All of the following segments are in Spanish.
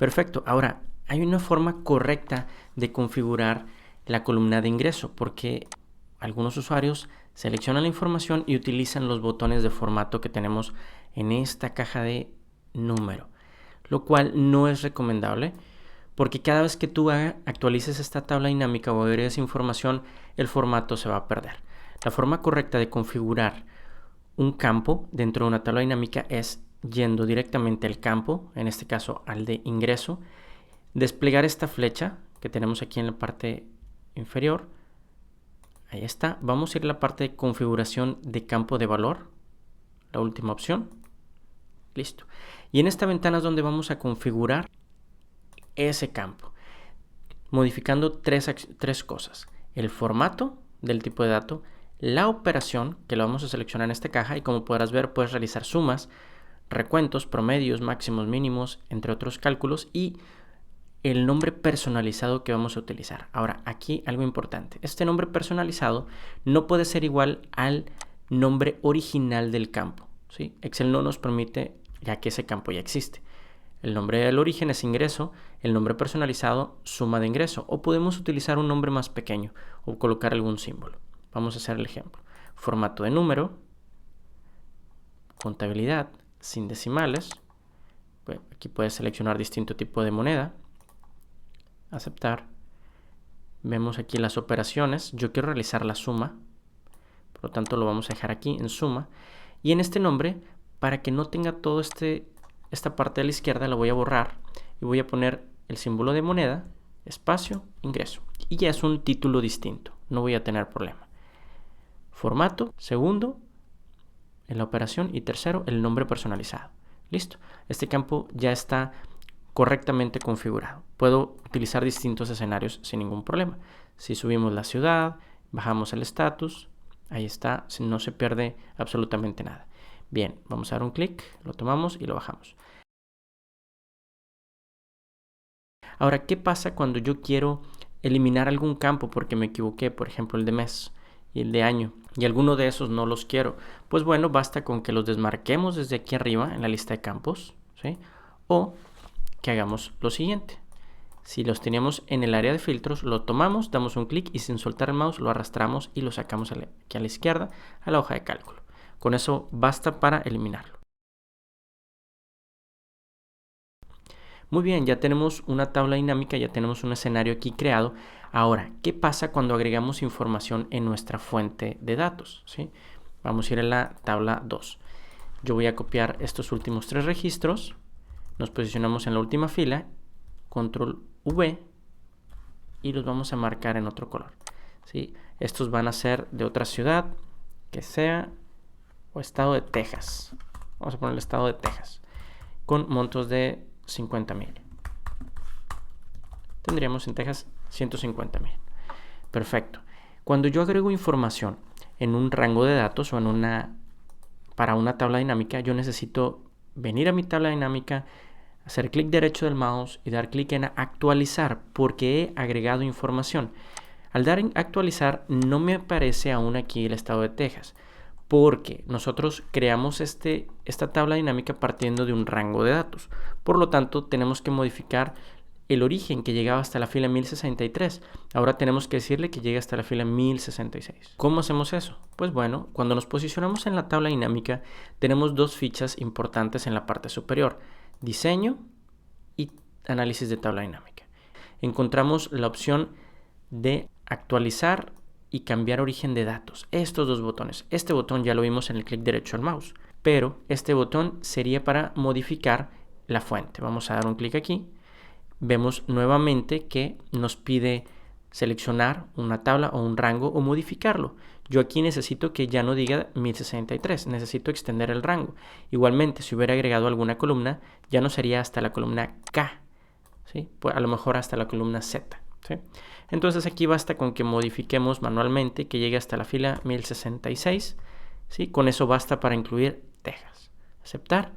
Perfecto. Ahora, hay una forma correcta de configurar la columna de ingreso, porque algunos usuarios seleccionan la información y utilizan los botones de formato que tenemos en esta caja de número, lo cual no es recomendable, porque cada vez que tú actualices esta tabla dinámica o agregues información, el formato se va a perder. La forma correcta de configurar un campo dentro de una tabla dinámica es yendo directamente al campo, en este caso al de ingreso, desplegar esta flecha que tenemos aquí en la parte inferior. Ahí está. Vamos a ir a la parte de configuración de campo de valor, la última opción. Listo. Y en esta ventana es donde vamos a configurar ese campo, modificando tres cosas: el formato del tipo de dato, la operación, que lo vamos a seleccionar en esta caja, y como podrás ver, puedes realizar sumas, recuentos, promedios, máximos, mínimos, entre otros cálculos, y el nombre personalizado que vamos a utilizar. Ahora, aquí algo importante: este nombre personalizado no puede ser igual al nombre original del campo, ¿sí? Excel no nos permite, ya que ese campo ya existe. El nombre del origen es ingreso, el nombre personalizado suma de ingreso, o podemos utilizar un nombre más pequeño o colocar algún símbolo. Vamos a hacer el ejemplo: formato de número, contabilidad, sin decimales. Bueno, aquí puedes seleccionar distinto tipo de moneda, aceptar. Vemos aquí las operaciones. Yo quiero realizar la suma, por lo tanto lo vamos a dejar aquí en suma, y en este nombre, para que no tenga todo esta parte de la izquierda, la voy a borrar y voy a poner el símbolo de moneda, espacio, ingreso, y ya es un título distinto, no voy a tener problema. Formato, segundo, en la operación, y tercero, el nombre personalizado. Listo, este campo ya está correctamente configurado. Puedo utilizar distintos escenarios sin ningún problema. Si subimos la ciudad, bajamos el estatus, ahí está, no se pierde absolutamente nada. Bien, vamos a dar un clic, lo tomamos y lo bajamos. Ahora, ¿qué pasa cuando yo quiero eliminar algún campo porque me equivoqué? Por ejemplo, el de mes y el de año, y alguno de esos no los quiero. Pues bueno, basta con que los desmarquemos desde aquí arriba en la lista de campos, ¿sí? O que hagamos lo siguiente: si los teníamos en el área de filtros, lo tomamos, damos un clic y sin soltar el mouse lo arrastramos y lo sacamos aquí a la izquierda, a la hoja de cálculo. Con eso basta para eliminarlo. Muy bien, ya tenemos una tabla dinámica, ya tenemos un escenario aquí creado. Ahora, ¿qué pasa cuando agregamos información en nuestra fuente de datos? ¿Sí? Vamos a ir a la tabla 2. Yo voy a copiar estos últimos 3 registros. Nos posicionamos en la última fila, control V, y los vamos a marcar en otro color, ¿sí? Estos van a ser de otra ciudad, que sea, o estado de Texas. Vamos a poner el estado de Texas, con montos de 50,000. Tendríamos en Texas 150,000. Perfecto. Cuando yo agrego información en un rango de datos o para una tabla dinámica, yo necesito venir a mi tabla dinámica, hacer clic derecho del mouse y dar clic en actualizar, porque he agregado información. Al dar en actualizar, no me aparece aún aquí el estado de Texas, porque nosotros creamos esta tabla dinámica partiendo de un rango de datos. Por lo tanto, tenemos que modificar el origen, que llegaba hasta la fila 1063. Ahora tenemos que decirle que llegue hasta la fila 1066. ¿Cómo hacemos eso? Pues bueno, cuando nos posicionamos en la tabla dinámica, tenemos dos fichas importantes en la parte superior: diseño y análisis de tabla dinámica. Encontramos la opción de actualizar y cambiar origen de datos. Estos dos botones. Este botón ya lo vimos en el clic derecho al mouse, pero este botón sería para modificar la fuente. Vamos a dar un clic aquí. Vemos nuevamente que nos pide seleccionar una tabla o un rango o modificarlo. Yo aquí necesito que ya no diga 1063, necesito extender el rango. Igualmente, si hubiera agregado alguna columna, ya no sería hasta la columna K, ¿sí? Pues a lo mejor hasta la columna Z, ¿sí? Entonces aquí basta con que modifiquemos manualmente que llegue hasta la fila 1066, ¿sí? Con eso basta para incluir Texas. Aceptar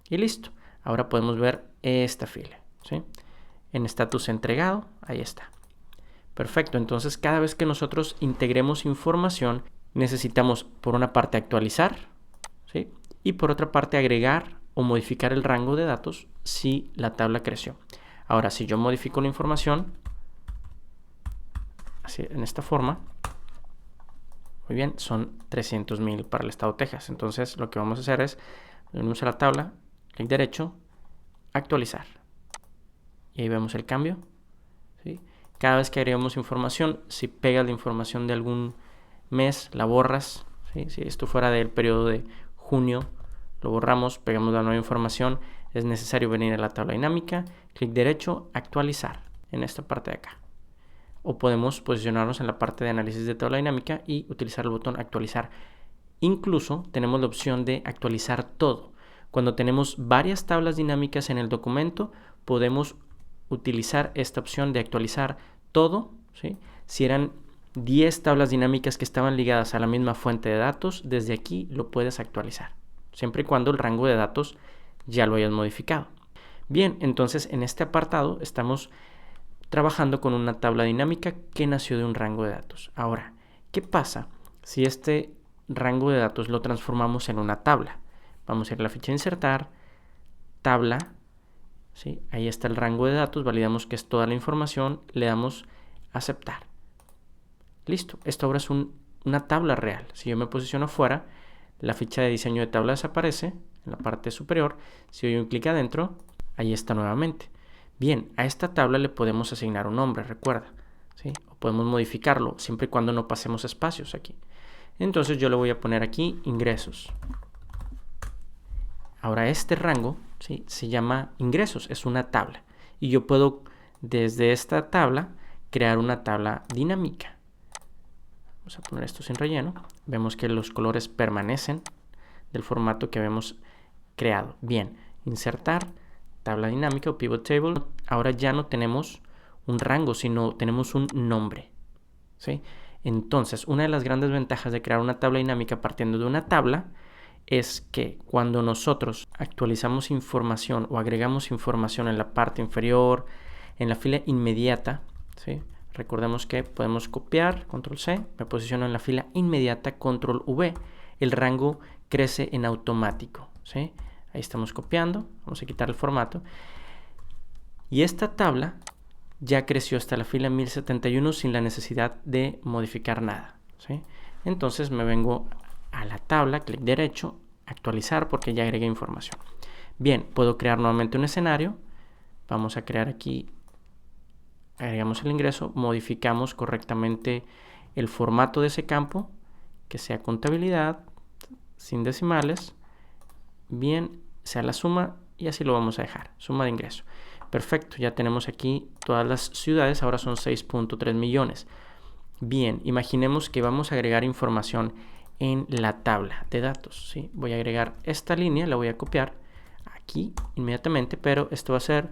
y listo. Ahora podemos ver esta fila, ¿sí? En estatus entregado, ahí está. Perfecto, entonces cada vez que nosotros integremos información, necesitamos por una parte actualizar, ¿sí? Y por otra parte agregar o modificar el rango de datos si la tabla creció. Ahora, si yo modifico la información, así, en esta forma, muy bien, son 300,000 para el estado de Texas. Entonces, lo que vamos a hacer es, venimos a la tabla, clic derecho, actualizar. Y ahí vemos el cambio, ¿sí? Cada vez que agregamos información, si pegas la información de algún mes, la borras, ¿sí? Si esto fuera del periodo de junio, lo borramos, pegamos la nueva información, es necesario venir a la tabla dinámica, clic derecho, actualizar, en esta parte de acá. O podemos posicionarnos en la parte de análisis de tabla dinámica y utilizar el botón actualizar. Incluso tenemos la opción de actualizar todo. Cuando tenemos varias tablas dinámicas en el documento, podemos utilizar esta opción de actualizar todo, ¿sí? Si eran 10 tablas dinámicas que estaban ligadas a la misma fuente de datos, desde aquí lo puedes actualizar, siempre y cuando el rango de datos ya lo hayas modificado. Bien, entonces en este apartado estamos trabajando con una tabla dinámica que nació de un rango de datos. Ahora, ¿qué pasa si este rango de datos lo transformamos en una tabla? Vamos a ir a la ficha de insertar, tabla, ¿sí? Ahí está el rango de datos, validamos que es toda la información, le damos aceptar. Listo, esto ahora es una tabla real. Si yo me posiciono fuera, la ficha de diseño de tabla desaparece en la parte superior. Si doy un clic adentro, ahí está nuevamente. Bien, a esta tabla le podemos asignar un nombre, recuerda, ¿sí? O podemos modificarlo, siempre y cuando no pasemos espacios aquí. Entonces yo le voy a poner aquí ingresos. Ahora este rango, ¿sí?, se llama ingresos, es una tabla. Y yo puedo desde esta tabla crear una tabla dinámica. Vamos a poner esto sin relleno. Vemos que los colores permanecen del formato que habíamos creado. Bien, insertar, tabla dinámica o pivot table. Ahora ya no tenemos un rango, sino tenemos un nombre, ¿sí? Entonces, una de las grandes ventajas de crear una tabla dinámica partiendo de una tabla es que cuando nosotros actualizamos información o agregamos información en la parte inferior, en la fila inmediata, ¿sí?, recordemos que podemos copiar, control C, me posiciono en la fila inmediata, control V, el rango crece en automático, ¿sí? Ahí estamos copiando, vamos a quitar el formato. Y esta tabla ya creció hasta la fila 1071 sin la necesidad de modificar nada, ¿sí? Entonces me vengo a la tabla, clic derecho, actualizar porque ya agregué información. Bien, puedo crear nuevamente un escenario. Vamos a crear aquí, agregamos el ingreso, modificamos correctamente el formato de ese campo, que sea contabilidad, sin decimales, bien, sea la suma y así lo vamos a dejar, suma de ingreso. Perfecto, ya tenemos aquí todas las ciudades, ahora son 6.3 millones. Bien, imaginemos que vamos a agregar información en la tabla de datos, ¿sí? Voy a agregar esta línea, la voy a copiar aquí inmediatamente, pero esto va a ser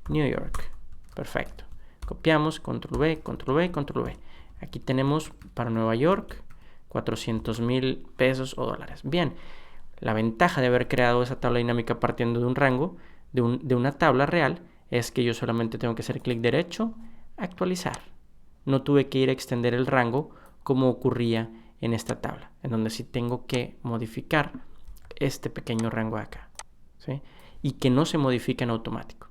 New York. Perfecto. Copiamos, control V, control V, control V. Aquí tenemos para Nueva York 400,000 pesos o dólares. Bien, la ventaja de haber creado esa tabla dinámica partiendo de un rango, de una tabla real, es que yo solamente tengo que hacer clic derecho, actualizar. No tuve que ir a extender el rango como ocurría en esta tabla, en donde sí tengo que modificar este pequeño rango de acá, ¿sí?, y que no se modifica en automático.